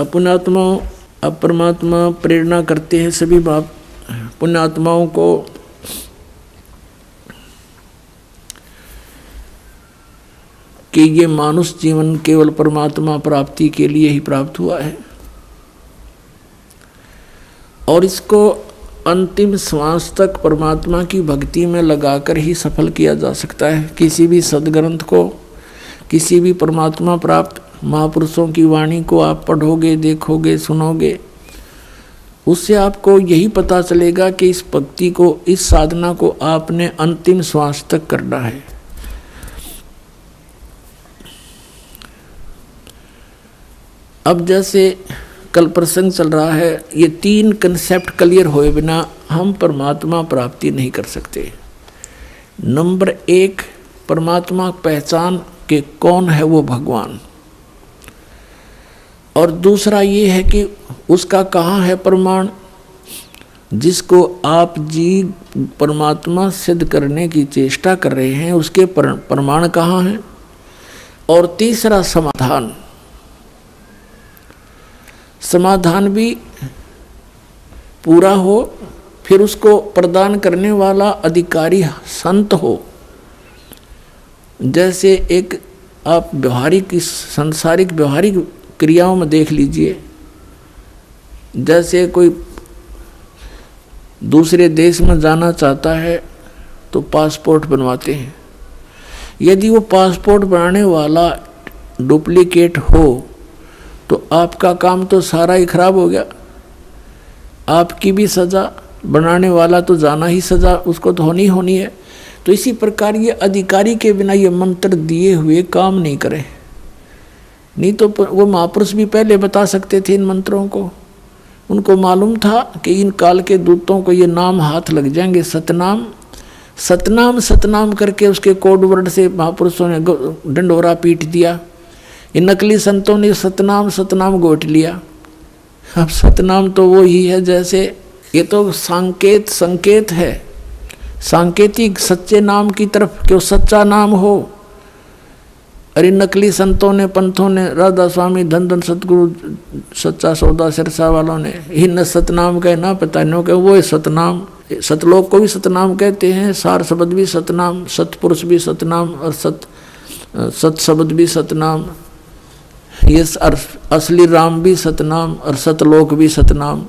पुण्यात्माओं, अब परमात्मा प्रेरणा करते हैं सभी बाप पुण्यात्माओं को कि ये मानुष जीवन केवल परमात्मा प्राप्ति के लिए ही प्राप्त हुआ है और इसको अंतिम श्वास तक परमात्मा की भक्ति में लगाकर ही सफल किया जा सकता है। किसी भी सद्ग्रंथ को, किसी भी परमात्मा प्राप्त महापुरुषों की वाणी को आप पढ़ोगे, देखोगे, सुनोगे, उससे आपको यही पता चलेगा कि इस भक्ति को, इस साधना को आपने अंतिम श्वास तक करना है। अब जैसे कल प्रसंग चल रहा है, ये 3 कंसेप्ट क्लियर होए बिना हम परमात्मा प्राप्ति नहीं कर सकते। नंबर 1, परमात्मा पहचान के कौन है वो भगवान, और दूसरा ये है कि उसका कहाँ है प्रमाण जिसको आप जी परमात्मा सिद्ध करने की चेष्टा कर रहे हैं, उसके प्रमाण कहाँ हैं। और तीसरा समाधान, समाधान भी पूरा हो, फिर उसको प्रदान करने वाला अधिकारी संत हो। जैसे एक आप व्यवहारिक, सांसारिक व्यवहारिक क्रियाओं में देख लीजिए, जैसे कोई दूसरे देश में जाना चाहता है तो पासपोर्ट बनवाते हैं। यदि वो पासपोर्ट बनाने वाला डुप्लीकेट हो तो आपका काम तो सारा ही खराब हो गया, आपकी भी सज़ा, बनाने वाला तो जाना ही सज़ा उसको तो होनी है। तो इसी प्रकार ये अधिकारी के बिना ये मंत्र दिए हुए काम नहीं करें। नहीं तो वो महापुरुष भी पहले बता सकते थे इन मंत्रों को, उनको मालूम था कि इन काल के दूतों को ये नाम हाथ लग जाएंगे। सतनाम सतनाम सतनाम करके उसके कोड वर्ड से महापुरुषों ने डंडोरा पीट दिया। ये नकली संतों ने सतनाम सतनाम गोट लिया। अब सतनाम तो वो ही है, जैसे ये तो संकेत है, सांकेतिक सच्चे नाम की तरफ कि वो सच्चा नाम हो। अरे नकली संतों ने, पंथों ने, राधा स्वामी, धन धन सतगुरु, सच्चा सौदा सिरसा वालों ने इन सतनाम कहे ना पता नो कहे, वो सतनाम, सतलोक को भी सतनाम कहते हैं, सार शब्द भी सतनाम, सतपुरुष भी सतनाम और सत शब्द भी सतनाम, ये असली राम भी सतनाम और सतलोक भी सतनाम।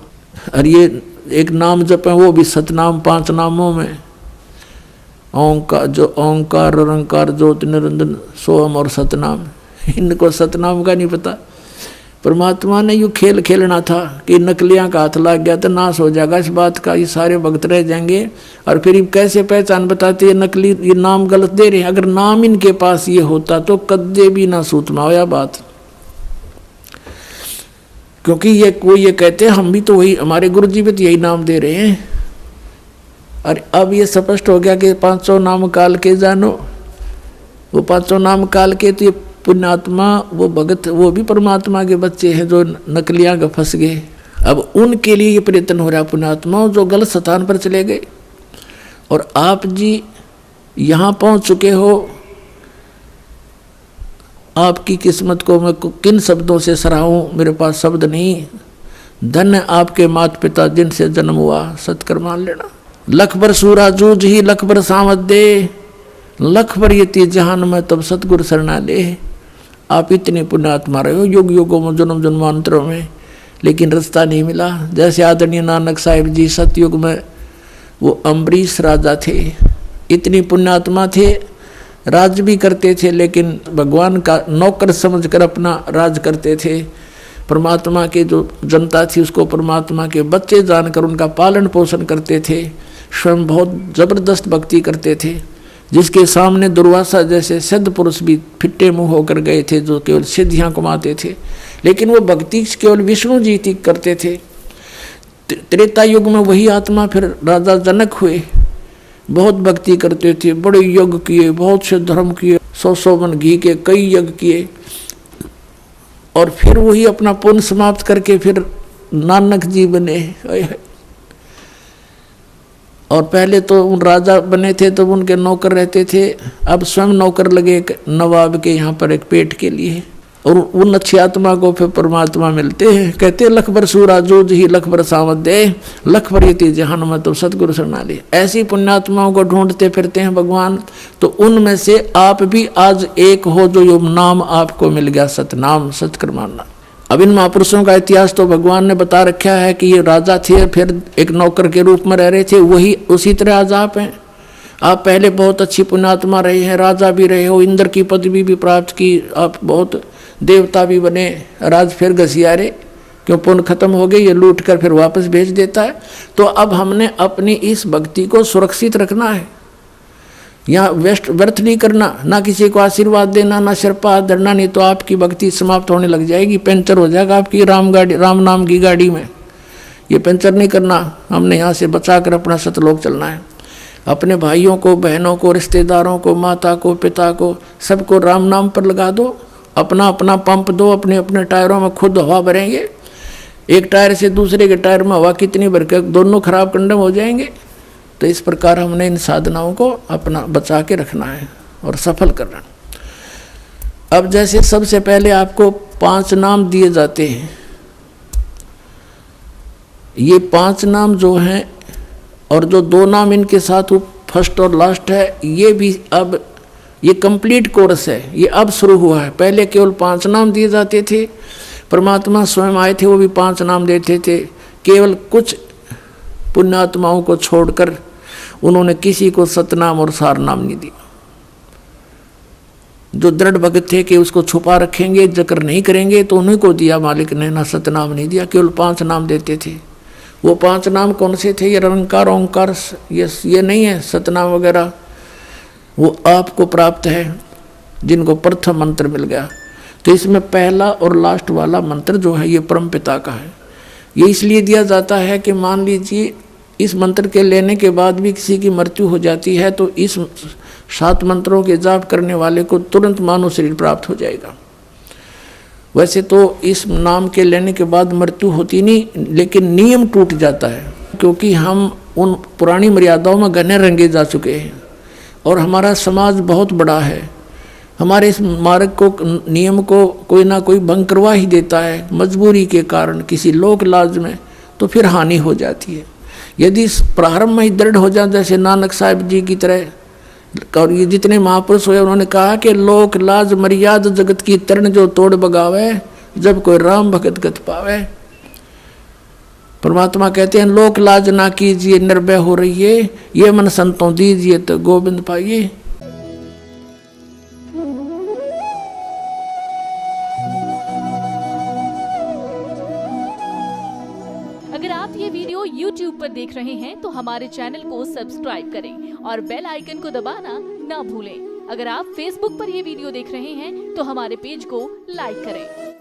और ये एक नाम जप है वो भी सतनाम, 5 नामों में ओंकार, जो ओंकार निरंकार ज्योति निरंजन सोहम और सतनाम, इनको सतनाम का नहीं पता। परमात्मा ने यूँ खेल खेलना था कि नकलियाँ का हाथ लग गया तो नाश हो जाएगा इस बात का, ये सारे भक्त रह जाएंगे। और फिर कैसे पहचान बताते ये नकली, ये नाम गलत दे रहे हैं। अगर नाम इनके पास ये होता तो कद्दे भी ना सूतमा होया बात, क्योंकि ये कहते हम भी तो वही, हमारे गुरु जी भी तो यही नाम दे रहे हैं। और अब ये स्पष्ट हो गया कि 500 नाम काल के जानो, वो 500 नाम काल के, तो ये पुण्यात्मा, वो भगत, वो भी परमात्मा के बच्चे हैं जो नकलियाँ का फंस गए। अब उनके लिए ये प्रयत्न हो रहा है पुण्यात्माओं जो गलत स्थान पर चले गए। और आप जी यहाँ पहुँच चुके हो, आपकी किस्मत को मैं किन शब्दों से सराहूं, मेरे पास शब्द नहीं। धन्य आपके माता पिता जिनसे जन्म हुआ, सत्कर मान लेना। लख बर सूरा जूझ ही लख बर सावत दे, लख बर यति जहान में तब सतगुरु शरणा ले। आप इतने पुण्यात्मा रहे हो युग युगों में, जन्म जन्मांतरों में, लेकिन रास्ता नहीं मिला। जैसे आदरणीय नानक साहिब जी सतयुग में वो अम्बरीश राजा थे, इतनी पुण्यात्मा थे, राज भी करते थे, लेकिन भगवान का नौकर समझकर अपना राज करते थे। परमात्मा के जो जनता थी उसको परमात्मा के बच्चे जानकर उनका पालन पोषण करते थे। स्वयं बहुत जबरदस्त भक्ति करते थे, जिसके सामने दुर्वासा जैसे सिद्ध पुरुष भी फिट्टे मुंह होकर गए थे, जो केवल सिद्धियां कमाते थे, लेकिन वो भक्ति केवल विष्णु जी की करते थे। त्रेता युग में वही आत्मा फिर राजा जनक हुए, बहुत भक्ति करते थे, बड़े यज्ञ किए, बहुत से धर्म किए, 100 मन घी के कई यज्ञ किए। और फिर वही अपना पुण्य समाप्त करके फिर नानक जी बने। और पहले तो उन राजा बने थे तो उनके नौकर रहते थे, अब स्वयं नौकर लगे नवाब के यहाँ पर एक पेट के लिए। और उन अच्छी आत्मा को फिर परमात्मा मिलते हैं। कहते लख बर सूराजूद ही लख बर सावत दे, लख बर यति जहान में तो सतगुरु शरणाली। ऐसी पुण्यात्माओं को ढूंढते फिरते हैं भगवान। तो उनमें से आप भी आज एक हो जो यो नाम आपको मिल गया, सतनाम, सत्कर्माना। अब इन महापुरुषों का इतिहास तो भगवान ने बता रखा है कि ये राजा थे, फिर एक नौकर के रूप में रह रहे थे, वही उसी तरह आज आप हैं। आप पहले बहुत अच्छी पुण्यात्मा रहे हैं, राजा भी रहे हो, इंद्र की पदवी भी प्राप्त की, आप बहुत देवता भी बने, राज फिर घसियारे, क्यों पुण्य खत्म हो गए, ये लूट कर फिर वापस भेज देता है। तो अब हमने अपनी इस भक्ति को सुरक्षित रखना है, यहाँ व्यर्थ नहीं करना, ना किसी को आशीर्वाद देना, ना सिर पर हाथ धरना, नहीं तो आपकी भक्ति समाप्त होने लग जाएगी, पंचर हो जाएगा आपकी राम नाम की गाड़ी में। ये पंचर नहीं करना, हमने यहाँ से बचा कर अपना सतलोक चलना है। अपने भाइयों को, बहनों को, रिश्तेदारों को, माता को, पिता को, सबको राम नाम पर लगा दो, अपना अपना पंप दो, अपने अपने टायरों में खुद हवा भरेंगे। एक टायर से दूसरे के टायर में हवा कितनी भर के दोनों खराब कंडम हो जाएंगे। तो इस प्रकार हमने इन साधनाओं को अपना बचा के रखना है और सफल करना। अब जैसे सबसे पहले आपको 5 नाम दिए जाते हैं, ये 5 नाम जो हैं और जो 2 नाम इनके साथ फर्स्ट और लास्ट है, ये भी अब ये कंप्लीट कोर्स है, ये अब शुरू हुआ है। पहले केवल 5 नाम दिए जाते थे, परमात्मा स्वयं आए थे, वो भी 5 नाम देते थे। केवल कुछ पुण्यात्माओं को छोड़कर उन्होंने किसी को सतनाम और सार नाम नहीं दिया। जो दृढ़ भगत थे कि उसको छुपा रखेंगे, जिक्र नहीं करेंगे, तो उन्हीं को दिया मालिक ने, ना सतनाम नहीं दिया, केवल 5 नाम देते थे। वो 5 नाम कौन से थे? ये निरंकार, ओंकार, ये नहीं है सतनाम वगैरह, वो आपको प्राप्त है जिनको प्रथम मंत्र मिल गया। तो इसमें पहला और लास्ट वाला मंत्र जो है ये परम पिता का है। ये इसलिए दिया जाता है कि मान लीजिए इस मंत्र के लेने के बाद भी किसी की मृत्यु हो जाती है तो इस 7 मंत्रों के जाप करने वाले को तुरंत मानव शरीर प्राप्त हो जाएगा। वैसे तो इस नाम के लेने के बाद मृत्यु होती नहीं, लेकिन नियम टूट जाता है, क्योंकि हम उन पुरानी मर्यादाओं में घने रंगे जा चुके हैं और हमारा समाज बहुत बड़ा है। हमारे इस मार्ग को, नियम को कोई ना कोई भंग करवा ही देता है मजबूरी के कारण, किसी लोक लाज में, तो फिर हानि हो जाती है। यदि प्रारंभ में ही दृढ़ हो जाए, जैसे नानक साहिब जी की तरह, और ये जितने महापुरुष हुए उन्होंने कहा कि लोक लाज मर्याद जगत की तरण जो तोड़ बगावे, जब कोई राम भगत गत पावे। परमात्मा कहते हैं लोक लाज ना कीजिए, निर्भय हो रहिए, ये मन संतों दीजिए तो गोविंद पाइए। अगर आप ये वीडियो YouTube पर देख रहे हैं तो हमारे चैनल को सब्सक्राइब करें और बेल आइकन को दबाना ना भूलें। अगर आप Facebook पर ये वीडियो देख रहे हैं तो हमारे पेज को लाइक करें।